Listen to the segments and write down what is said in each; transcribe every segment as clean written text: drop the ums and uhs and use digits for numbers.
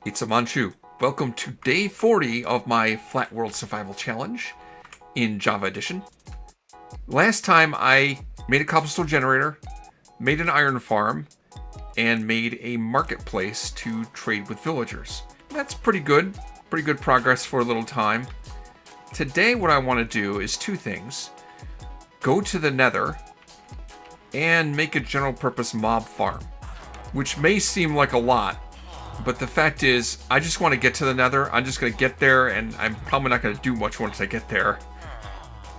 It's a Manchu. Welcome to day 40 of my Flat World Survival Challenge in Java Edition. Last time I made a cobblestone generator, made an iron farm, and made a marketplace to trade with villagers. That's pretty good progress for a little time. Today what I want to do is two things. Go to the Nether and make a general purpose mob farm, which may seem like a lot, but the fact is, I just want to get to the Nether. I'm just going to get there, and I'm probably not going to do much once I get there.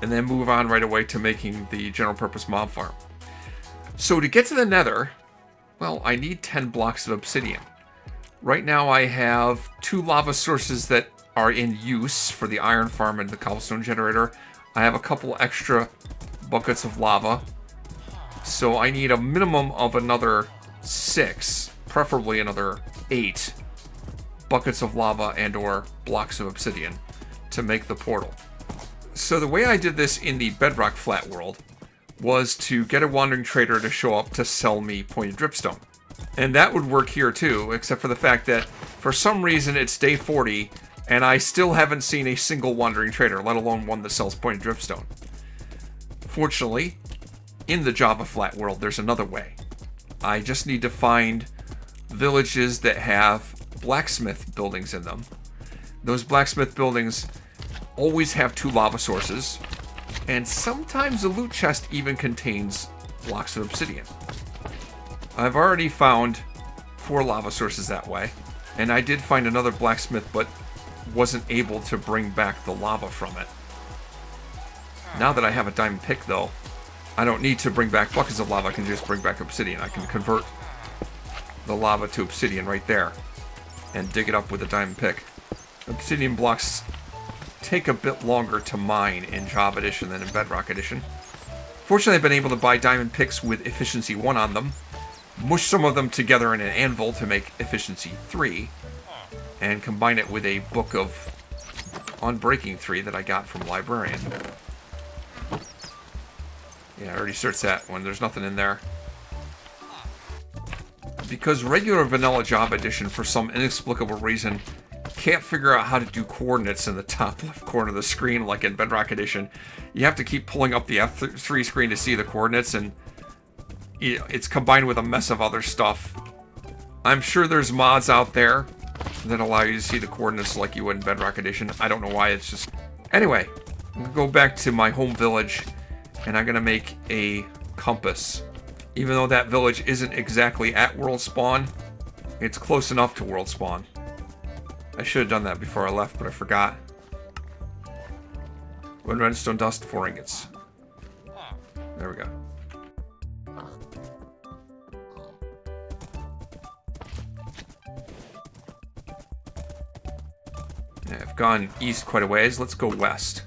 And then move on right away to making the general purpose mob farm. So to get to the Nether, well, I need 10 blocks of obsidian. Right now I have 2 lava sources that are in use for the iron farm and the cobblestone generator. I have a couple extra buckets of lava. So I need a minimum of another 6, preferably another 8 buckets of lava and or blocks of obsidian to make the portal. So the way I did this in the Bedrock flat world was to get a wandering trader to show up to sell me pointed dripstone. And that would work here too, except for the fact that for some reason it's day 40 and I still haven't seen a single wandering trader, let alone one that sells pointed dripstone. Fortunately, in the Java flat world, there's another way. I just need to find villages that have blacksmith buildings in them. Those blacksmith buildings always have 2 lava sources, and sometimes the loot chest even contains blocks of obsidian. I've already found 4 lava sources that way, and I did find another blacksmith but wasn't able to bring back the lava from it. Now that I have a diamond pick though, I don't need to bring back buckets of lava, I can just bring back obsidian. I can convert the lava to obsidian right there and dig it up with a diamond pick. Obsidian blocks take a bit longer to mine in Java Edition than in Bedrock Edition. Fortunately, I've been able to buy diamond picks with efficiency 1 on them, mush some of them together in an anvil to make efficiency 3, and combine it with a book of Unbreaking 3 that I got from Librarian. Yeah, I already searched that one. There's nothing in there. Because regular vanilla Java Edition, for some inexplicable reason, can't figure out how to do coordinates in the top left corner of the screen like in Bedrock Edition. You have to keep pulling up the F3 screen to see the coordinates, and it's combined with a mess of other stuff. I'm sure there's mods out there that allow you to see the coordinates like you would in Bedrock Edition. I don't know why, it's just... Anyway, I'm going to go back to my home village, and I'm going to make a compass. Even though that village isn't exactly at world spawn, it's close enough to world spawn. I should have done that before I left, but I forgot. 1 redstone dust, 4 ingots. There we go. Yeah, I've gone east quite a ways. Let's go west.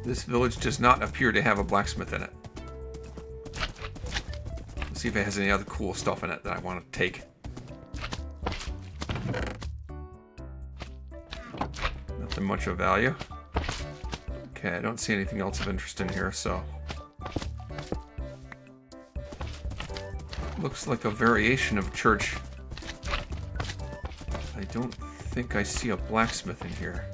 This village does not appear to have a blacksmith in it. Let's see if it has any other cool stuff in it that I want to take. Nothing much of value. Okay, I don't see anything else of interest in here, so... Looks like a variation of church. I don't think I see a blacksmith in here.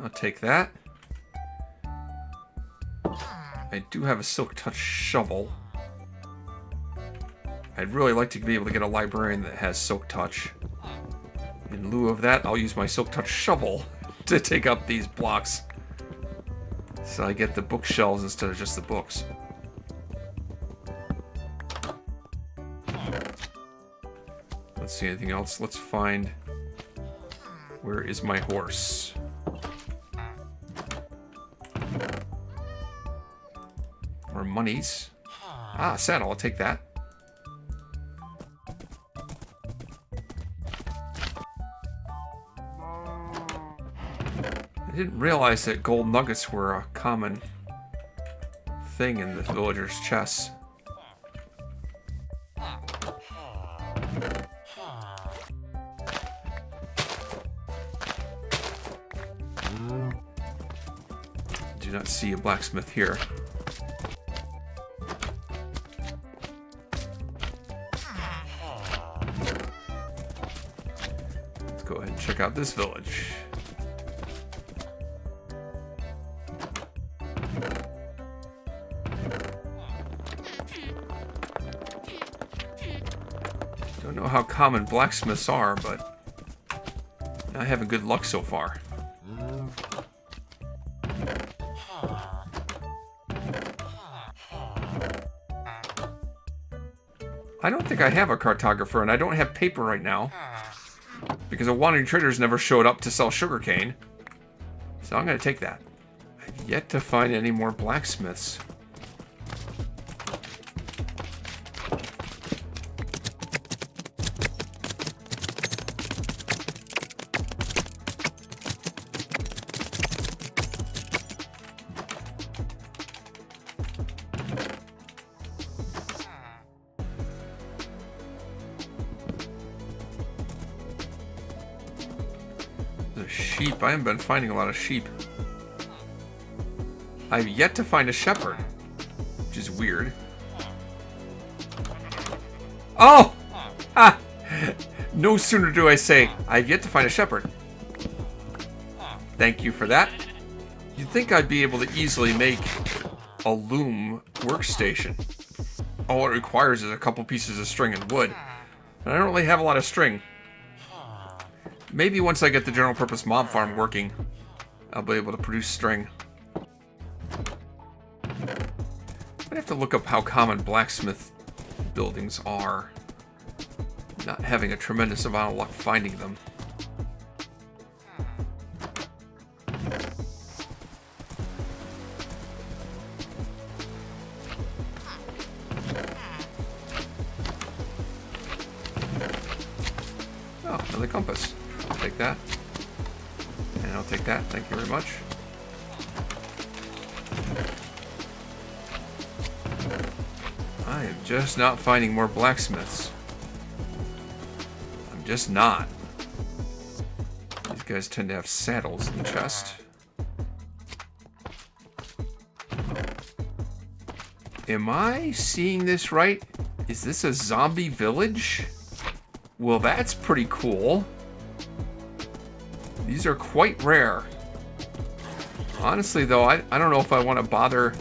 I'll take that. I do have a silk touch shovel. I'd really like to be able to get a librarian that has silk touch. In lieu of that, I'll use my silk touch shovel to take up these blocks, so I get the bookshelves instead of just the books. Let's see anything else. Let's find... Where is my horse? Or monies. Ah, saddle. I'll take that. I didn't realize that gold nuggets were a common thing in the villagers' chests. do not see a blacksmith here. Let's go ahead and check out this village. Don't know how common blacksmiths are, but not having good luck so far. I don't think I have a cartographer, and I don't have paper right now because the wandering traders never showed up to sell sugarcane. So I'm going to take that. I've yet to find any more blacksmiths. Sheep. I haven't been finding a lot of sheep. I've yet to find a shepherd, which is weird. Oh! Ah! No sooner do I say, I've yet to find a shepherd. Thank you for that. You'd think I'd be able to easily make a loom workstation. All it requires is a couple pieces of string and wood. And I don't really have a lot of string. Maybe once I get the general purpose mob farm working, I'll be able to produce string. I'd have to look up how common blacksmith buildings are. Not having a tremendous amount of luck finding them. Oh, another compass. I'll take that. And I'll take that. Thank you very much. I am just not finding more blacksmiths. I'm just not. These guys tend to have saddles in the chest. Am I seeing this right? Is this a zombie village? Well, that's pretty cool. These are quite rare. Honestly, though, I don't know if I want to bother.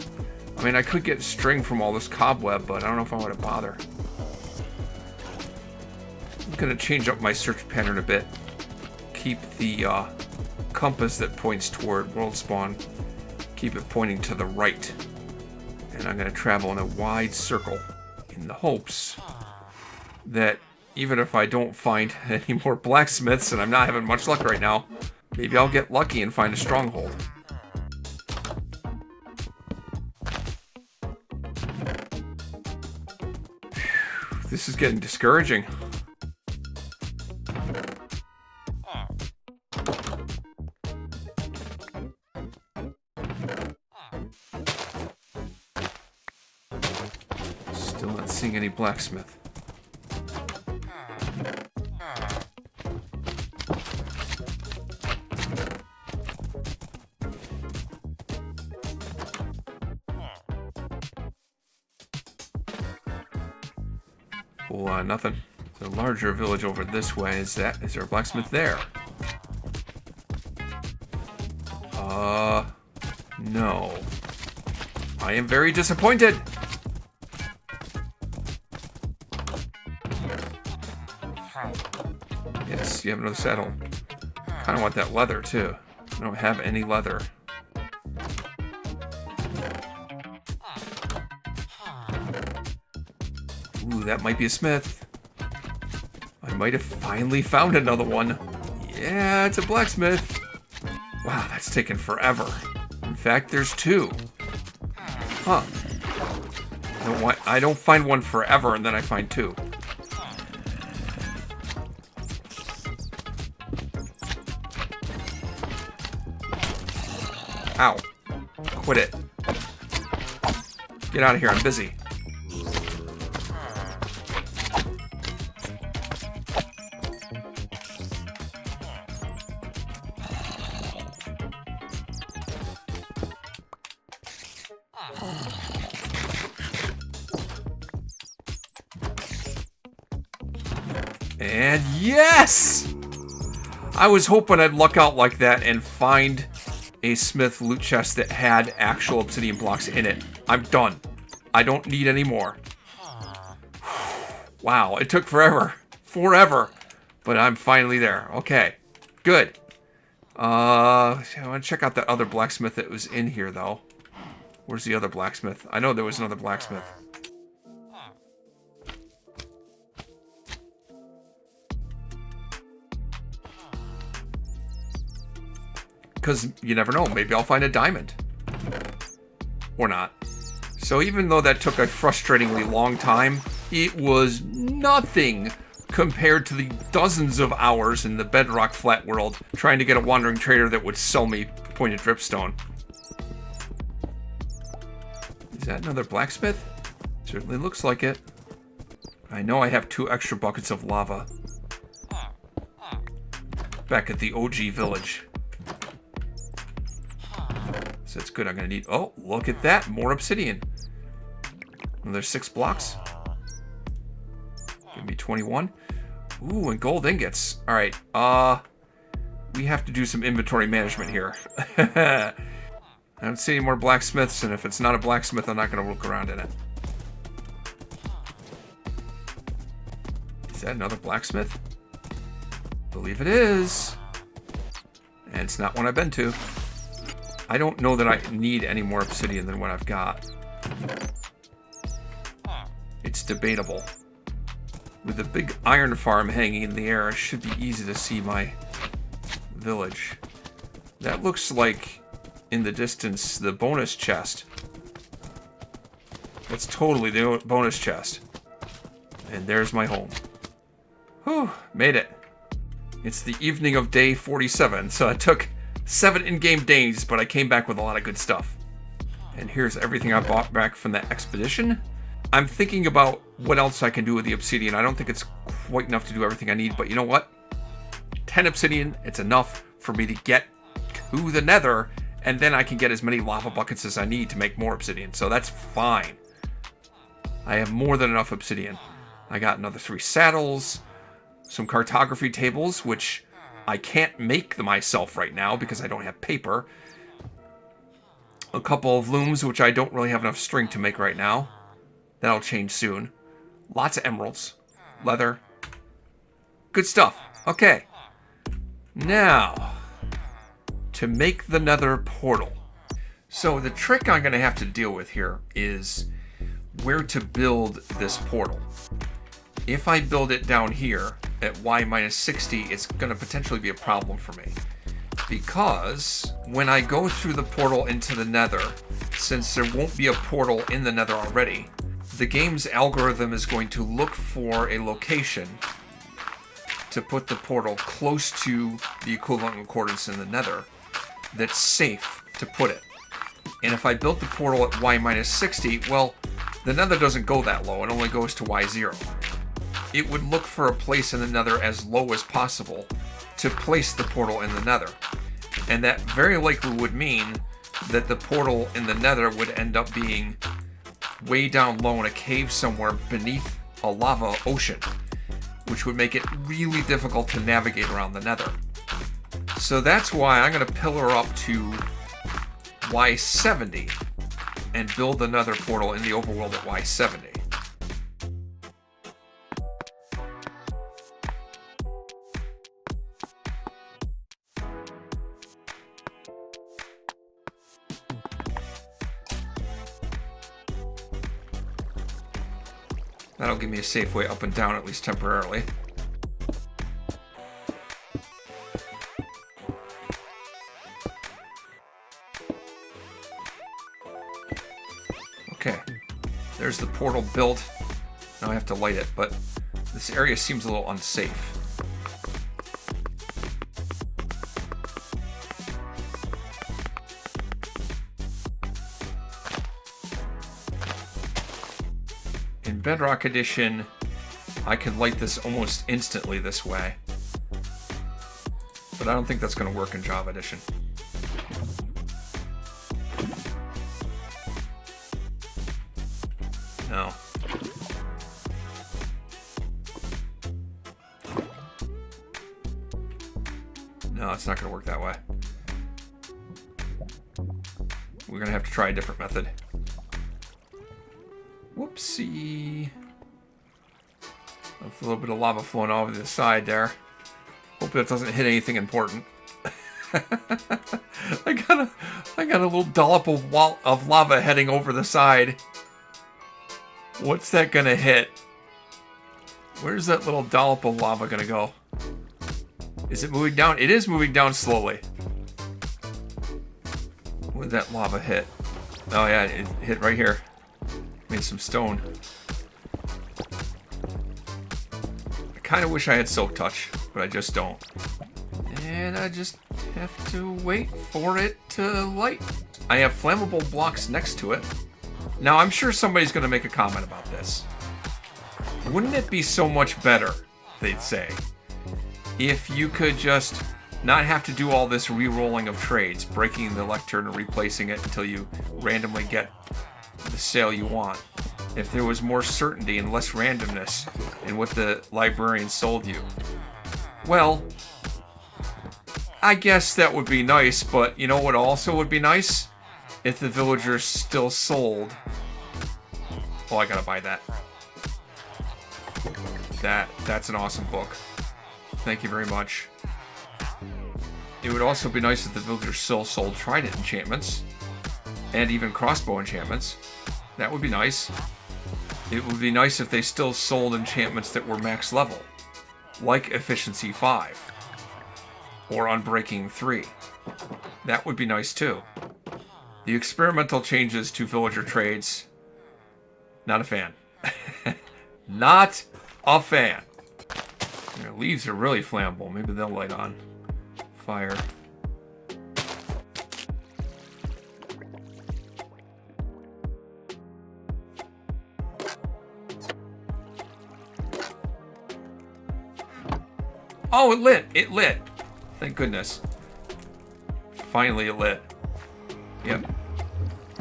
I mean, I could get string from all this cobweb, but I don't know if I want to bother. I'm going to change up my search pattern a bit. Keep the compass that points toward world spawn. Keep it pointing to the right. And I'm going to travel in a wide circle in the hopes that even if I don't find any more blacksmiths, and I'm not having much luck right now, maybe I'll get lucky and find a stronghold. Whew, this is getting discouraging. Still not seeing any blacksmith. Oh, nothing. There's a larger village over this way. Is there a blacksmith there? No. I am very disappointed. Yes, you have another saddle. Kind of want that leather too. I don't have any leather. Ooh, that might be a smith. I might have finally found another one. Yeah, it's a blacksmith. Wow, that's taken forever. In fact, there's two. Huh. I don't find one forever and then I find two. Ow. Quit it. Get out of here, I'm busy. And yes! I was hoping I'd luck out like that and find a smith loot chest that had actual obsidian blocks in it. I'm done. I don't need any more. Wow, it took forever. Forever. But I'm finally there. Okay, good. I want to check out that other blacksmith that was in here, though. Where's the other blacksmith? I know there was another blacksmith. Because you never know. Maybe I'll find a diamond. Or not. So even though that took a frustratingly long time, it was nothing compared to the dozens of hours in the Bedrock flat world trying to get a wandering trader that would sell me pointed dripstone. Is that another blacksmith? Certainly looks like it. I know I have 2 extra buckets of lava back at the OG village. So that's good. I'm going to need... Oh, look at that. More obsidian. And there's 6 blocks. Give me 21. Ooh, and gold ingots. All right. We have to do some inventory management here. I don't see any more blacksmiths, and if it's not a blacksmith, I'm not going to look around in it. Is that another blacksmith? I believe it is. And it's not one I've been to. I don't know that I need any more obsidian than what I've got. It's debatable. With a big iron farm hanging in the air, it should be easy to see my village. That looks like, in the distance, the bonus chest. That's totally the bonus chest. And there's my home. Whew, made it. It's the evening of day 47, so it took 7 in-game days, but I came back with a lot of good stuff. And here's everything I bought back from that expedition. I'm thinking about what else I can do with the obsidian. I don't think it's quite enough to do everything I need, but you know what? 10 obsidian, it's enough for me to get to the Nether, and then I can get as many lava buckets as I need to make more obsidian, so that's fine. I have more than enough obsidian. I got another 3 saddles, some cartography tables, which I can't make them myself right now because I don't have paper. A couple of looms, which I don't really have enough string to make right now. That'll change soon. Lots of emeralds. Leather. Good stuff. Okay. Now, to make the Nether portal. So the trick I'm going to have to deal with here is where to build this portal. If I build it down here at y-60, it's going to potentially be a problem for me. Because when I go through the portal into the Nether, since there won't be a portal in the Nether already, the game's algorithm is going to look for a location to put the portal close to the equivalent coordinates in the Nether that's safe to put it. And if I built the portal at y-60, well, the Nether doesn't go that low. It only goes to y0. It would look for a place in the Nether as low as possible to place the portal in the Nether. And that very likely would mean that the portal in the Nether would end up being way down low in a cave somewhere beneath a lava ocean, which would make it really difficult to navigate around the Nether. So that's why I'm going to pillar up to y70 and build the Nether portal in the overworld at y70. That'll give me a safe way up and down, at least temporarily. Okay, there's the portal built. Now I have to light it, but this area seems a little unsafe. In Bedrock Edition, I can light this almost instantly this way. But I don't think that's going to work in Java Edition. No. No, it's not going to work that way. We're going to have to try a different method. Whoopsie. That's a little bit of lava flowing over the side there. Hope that doesn't hit anything important. I got a little dollop of lava heading over the side. What's that gonna hit? Where's that little dollop of lava gonna go? Is it moving down? It is moving down slowly. Where did that lava hit? Oh yeah, it hit right here. Made some stone. I kind of wish I had Silk Touch, but I just don't. And I just have to wait for it to light. I have flammable blocks next to it. Now, I'm sure somebody's going to make a comment about this. Wouldn't it be so much better, they'd say, if you could just not have to do all this re-rolling of trades, breaking the lectern and replacing it until you randomly get the sale you want? If there was more certainty and less randomness in what the librarian sold you? Well, I guess that would be nice, but you know what also would be nice? If the villagers still sold. Oh, I gotta buy that. That's an awesome book. Thank you very much. It would also be nice if the villagers still sold trident enchantments. And even crossbow enchantments. That would be nice. It would be nice if they still sold enchantments that were max level. Like Efficiency 5. Or Unbreaking 3. That would be nice too. The experimental changes to villager trades, not a fan. Not a fan. Their leaves are really flammable. Maybe they'll light on fire. Oh, it lit! It lit! Thank goodness. Finally it lit. Yep.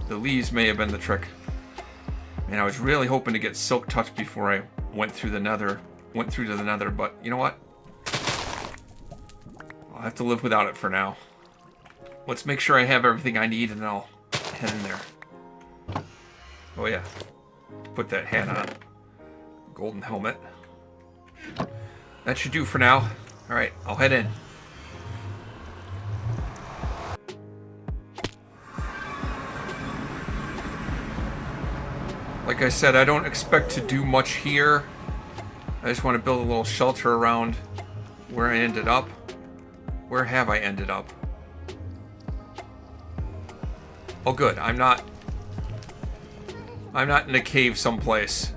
The leaves may have been the trick. And I was really hoping to get Silk Touch before I went through to the Nether, but you know what? I'll have to live without it for now. Let's make sure I have everything I need and then I'll head in there. Oh yeah. Put that hat on. Golden helmet. That should do for now. Alright, I'll head in. Like I said, I don't expect to do much here. I just want to build a little shelter around where I ended up. Where have I ended up? Oh good, I'm not in a cave someplace.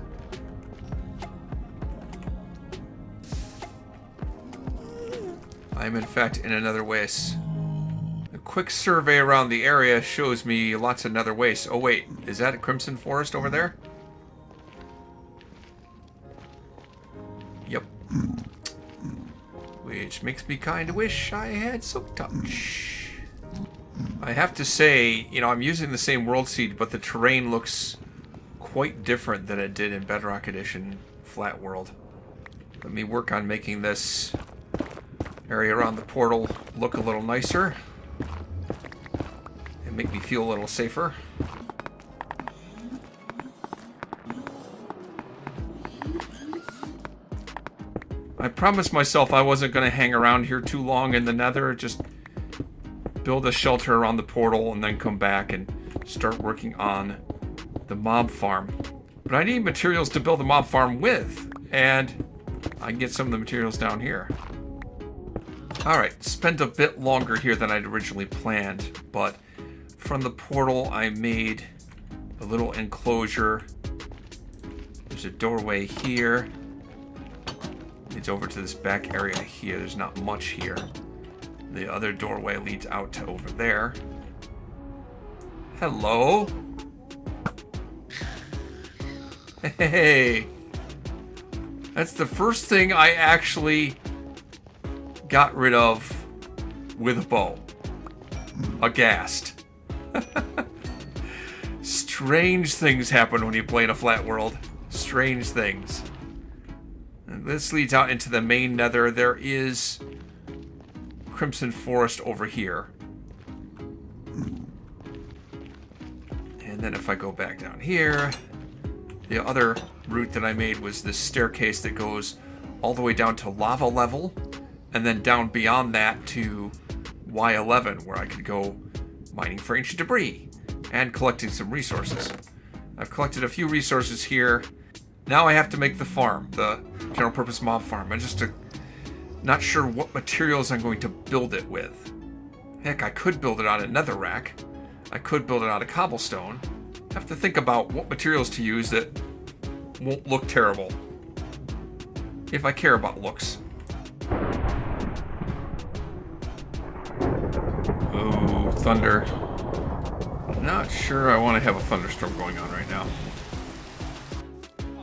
I'm in fact in another waste. A quick survey around the area shows me lots of nether wastes. Oh wait, is that a Crimson Forest over there? Yep. Which makes me kind of wish I had Silk Touch. I have to say, you know, I'm using the same world seed, but the terrain looks quite different than it did in Bedrock Edition Flat World. Let me work on making this area around the portal look a little nicer and make me feel a little safer. I promised myself I wasn't going to hang around here too long in the Nether, just build a shelter around the portal and then come back and start working on the mob farm. But I need materials to build the mob farm with, and I can get some of the materials down here. Alright, spent a bit longer here than I'd originally planned, but from the portal I made a little enclosure. There's a doorway here. Leads over to this back area here. There's not much here. The other doorway leads out to over there. Hello? Hey! That's the first thing I actually got rid of with a bow. Aghast. Strange things happen when you play in a flat world. Strange things. And this leads out into the main nether. There is Crimson Forest over here. And then if I go back down here, the other route that I made was this staircase that goes all the way down to lava level, and then down beyond that to Y11, where I could go mining for ancient debris and collecting some resources. I've collected a few resources here. Now I have to make the farm, the general purpose mob farm. I'm just not sure what materials I'm going to build it with. Heck, I could build it out of netherrack. I could build it out of cobblestone. I have to think about what materials to use that won't look terrible, if I care about looks. Oh, thunder. Not sure I want to have a thunderstorm going on right now.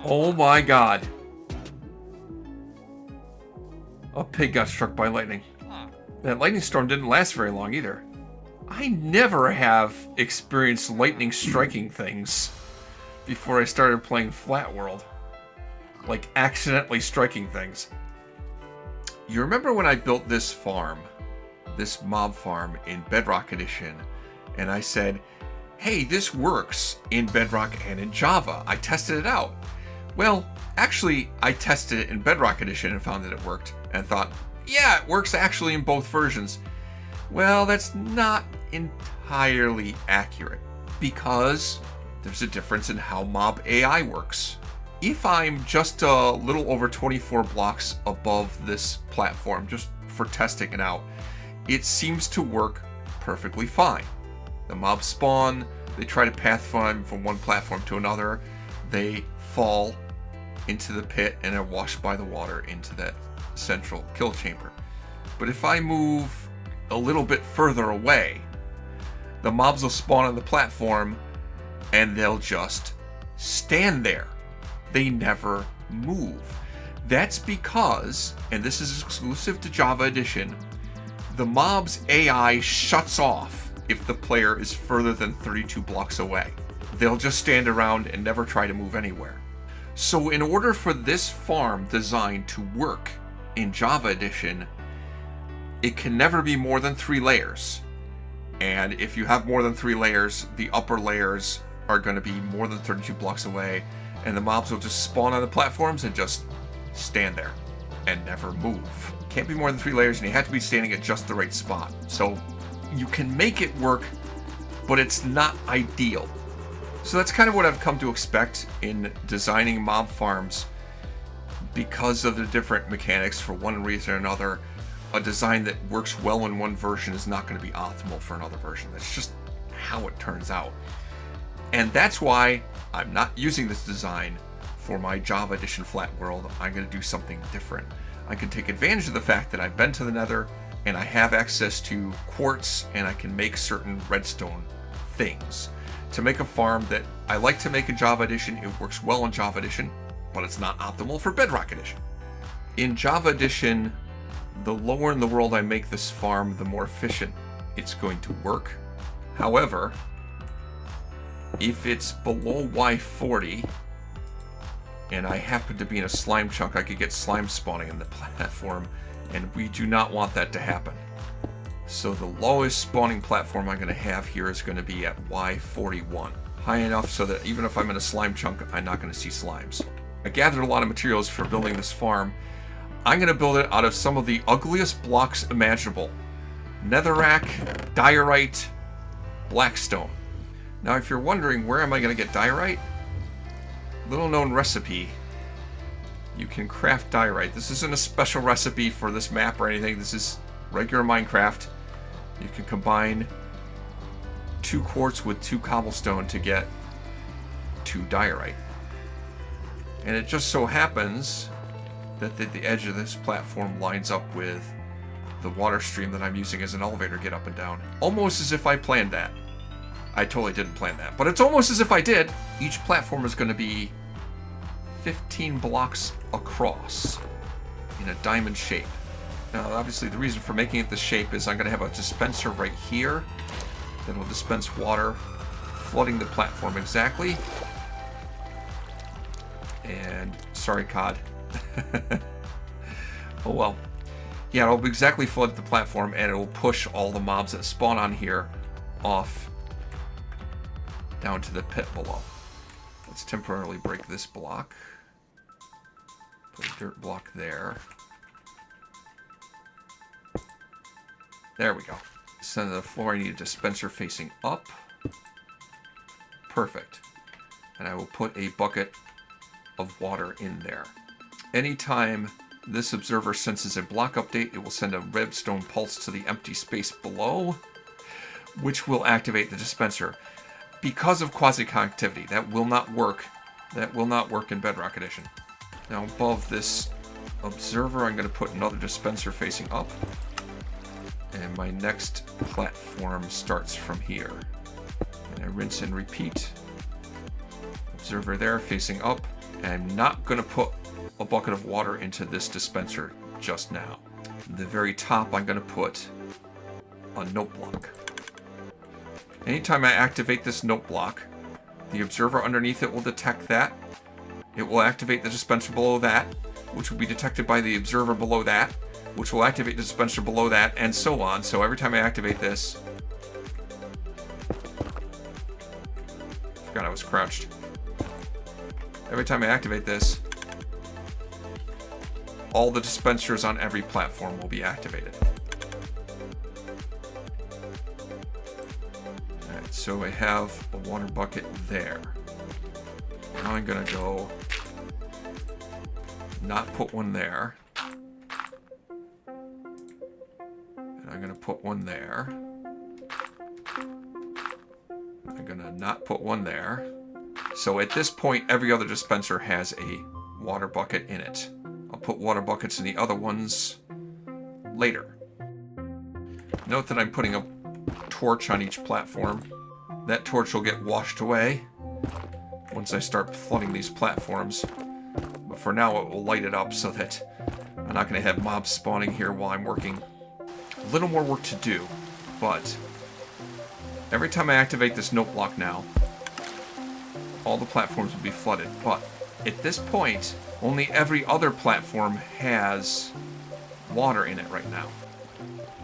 Oh my god. A pig got struck by lightning. That lightning storm didn't last very long either. I never have experienced lightning striking things before I started playing Flat World. Like, accidentally striking things. You remember when I built this farm, this mob farm in Bedrock Edition, and I said, hey, this works in Bedrock and in Java. I tested it out. Well, actually, I tested it in Bedrock Edition and found that it worked, and thought, yeah, it works actually in both versions. Well, that's not entirely accurate, because there's a difference in how mob AI works. If I'm just a little over 24 blocks above this platform, just for testing it out, it seems to work perfectly fine. The mobs spawn, they try to pathfind from one platform to another, they fall into the pit and are washed by the water into that central kill chamber. But if I move a little bit further away, the mobs will spawn on the platform and they'll just stand there. They never move. That's because, and this is exclusive to Java Edition, the mob's AI shuts off if the player is further than 32 blocks away. They'll just stand around and never try to move anywhere. So in order for this farm design to work in Java Edition, it can never be more than 3 layers. And if you have more than 3 layers, the upper layers are going to be more than 32 blocks away, and the mobs will just spawn on the platforms and just stand there and never move. Can't be more than 3 layers, and you have to be standing at just the right spot. So you can make it work, but it's not ideal. So that's kind of what I've come to expect in designing mob farms. Because of the different mechanics, for one reason or another, a design that works well in one version is not going to be optimal for another version. That's just how it turns out. And that's why I'm not using this design for my Java Edition Flat World. I'm going to do something different. I can take advantage of the fact that I've been to the Nether and I have access to quartz, and I can make certain redstone things to make a farm that I like to make in Java Edition. It works well in Java Edition, but it's not optimal for Bedrock Edition. In Java Edition, the lower in the world I make this farm, the more efficient it's going to work. However, if it's below Y40 and I happen to be in a slime chunk, I could get slime spawning in the platform, and we do not want that to happen. So the lowest spawning platform I'm going to have here is going to be at Y41. High enough so that even if I'm in a slime chunk, I'm not going to see slimes. I gathered a lot of materials for building this farm. I'm going to build it out of some of the ugliest blocks imaginable. Netherrack, diorite, blackstone. Now if you're wondering where am I going to get diorite, little known recipe. You can craft diorite. This isn't a special recipe for this map or anything. This is regular Minecraft. You can combine 2 quartz with 2 cobblestone to get 2 diorite. And it just so happens that the edge of this platform lines up with the water stream that I'm using as an elevator to get up and down. Almost as if I planned that. I totally didn't plan that, but it's almost as if I did. Each platform is going to be 15 blocks across in a diamond shape. Now, obviously, the reason for making it this shape is I'm going to have a dispenser right here that will dispense water flooding the platform exactly. And sorry, COD. Oh well. Yeah, it'll exactly flood the platform, and it'll push all the mobs that spawn on here off down to the pit below. Let's temporarily break this block. Put a dirt block there. There we go. Center of the floor, I need a dispenser facing up. Perfect. And I will put a bucket of water in there. Anytime this observer senses a block update, it will send a redstone pulse to the empty space below, which will activate the dispenser. Because of quasi-connectivity, that will not work. That will not work in Bedrock Edition. Now above this observer, I'm going to put another dispenser facing up. And my next platform starts from here. And I rinse and repeat. Observer there facing up. And I'm not going to put a bucket of water into this dispenser just now. At the very top, I'm going to put a note block. Anytime I activate this note block, the observer underneath it will detect that. It will activate the dispenser below that, which will be detected by the observer below that, which will activate the dispenser below that, and so on. So every time I activate this... Forgot I was crouched. Every time I activate this, all the dispensers on every platform will be activated. Alright, so I have a water bucket there. Now I'm gonna go not put one there. And I'm gonna put one there. I'm gonna not put one there. So at this point, every other dispenser has a water bucket in it. I'll put water buckets in the other ones later. Note that I'm putting a torch on each platform. That torch will get washed away once I start flooding these platforms. But for now, it will light it up so that I'm not going to have mobs spawning here while I'm working. A little more work to do, but every time I activate this note block now, all the platforms will be flooded. But at this point, only every other platform has water in it right now.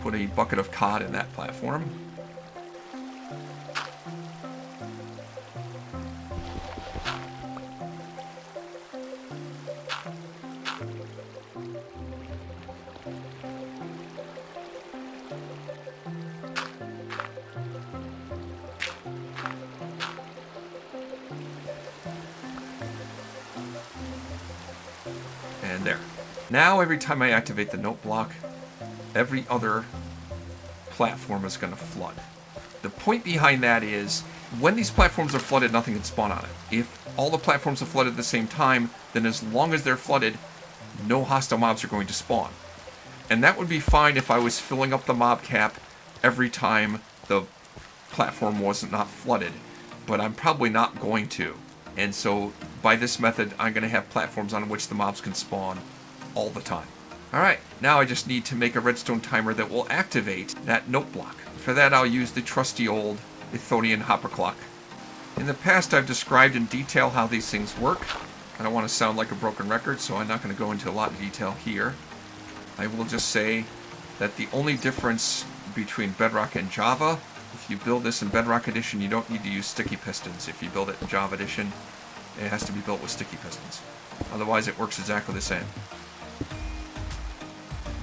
Put a bucket of cod in that platform. And there. Now every time I activate the note block, every other platform is going to flood. The point behind that is, when these platforms are flooded, nothing can spawn on it. If all the platforms are flooded at the same time, then as long as they're flooded, no hostile mobs are going to spawn. And that would be fine if I was filling up the mob cap every time the platform was not flooded. But I'm probably not going to. And so, by this method, I'm going to have platforms on which the mobs can spawn all the time. Alright, now I just need to make a redstone timer that will activate that note block. For that, I'll use the trusty old Ethodian hopper clock. In the past, I've described in detail how these things work. I don't want to sound like a broken record, so I'm not going to go into a lot of detail here. I will just say that the only difference between Bedrock and Java, if you build this in Bedrock Edition, you don't need to use sticky pistons. If you build it in Java Edition, it has to be built with sticky pistons. Otherwise, it works exactly the same.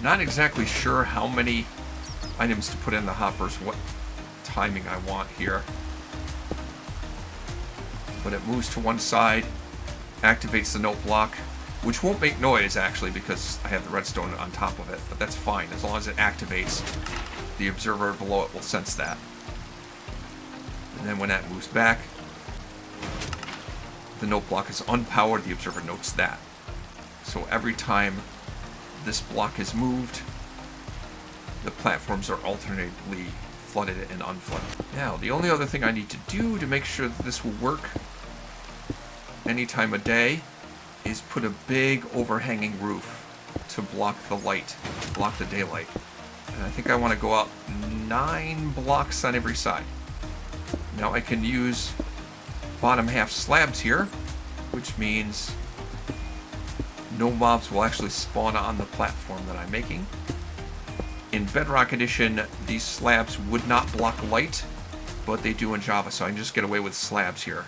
Not exactly sure how many items to put in the hoppers, what timing I want here. But it moves to one side, activates the note block, which won't make noise actually because I have the redstone on top of it, but that's fine. As long as it activates, the observer below it will sense that. And then when that moves back, the note block is unpowered, the observer notes that. So every time this block is moved, the platforms are alternately flooded and unflooded. Now, the only other thing I need to do to make sure that this will work any time of day is put a big overhanging roof to block the light, block the daylight. And I think I want to go up 9 blocks on every side. Now I can use bottom half slabs here, which means no mobs will actually spawn on the platform that I'm making. In Bedrock Edition, these slabs would not block light, but they do in Java, so I can just get away with slabs here.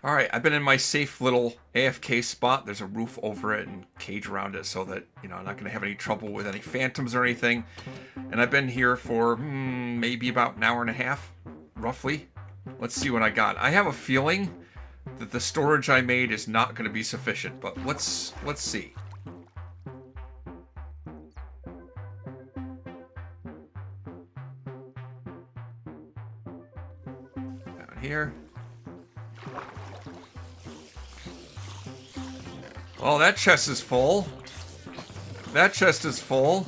Alright, I've been in my safe little AFK spot. There's a roof over it and cage around it so that, I'm not going to have any trouble with any phantoms or anything. And I've been here for maybe about an hour and a half, roughly. Let's see what I got. I have a feeling that the storage I made is not going to be sufficient, but let's see. Down here. Oh, that chest is full. That chest is full.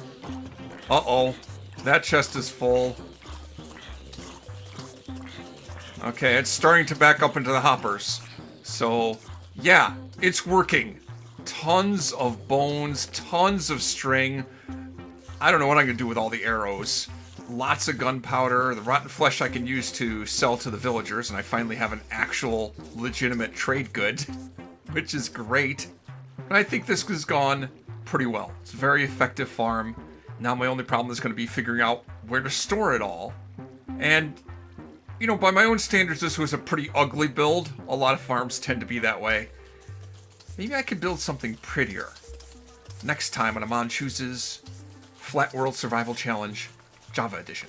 Uh-oh. That chest is full. Okay, it's starting to back up into the hoppers. So, yeah, it's working. Tons of bones, tons of string. I don't know what I'm going to do with all the arrows. Lots of gunpowder. The rotten flesh I can use to sell to the villagers, and I finally have an actual legitimate trade good. which is great. But I think this has gone pretty well. It's a very effective farm. Now my only problem is going to be figuring out where to store it all. And, you know, by my own standards, this was a pretty ugly build. A lot of farms tend to be that way. Maybe I could build something prettier. Next time on Amon Chooses Flat World Survival Challenge, Java Edition.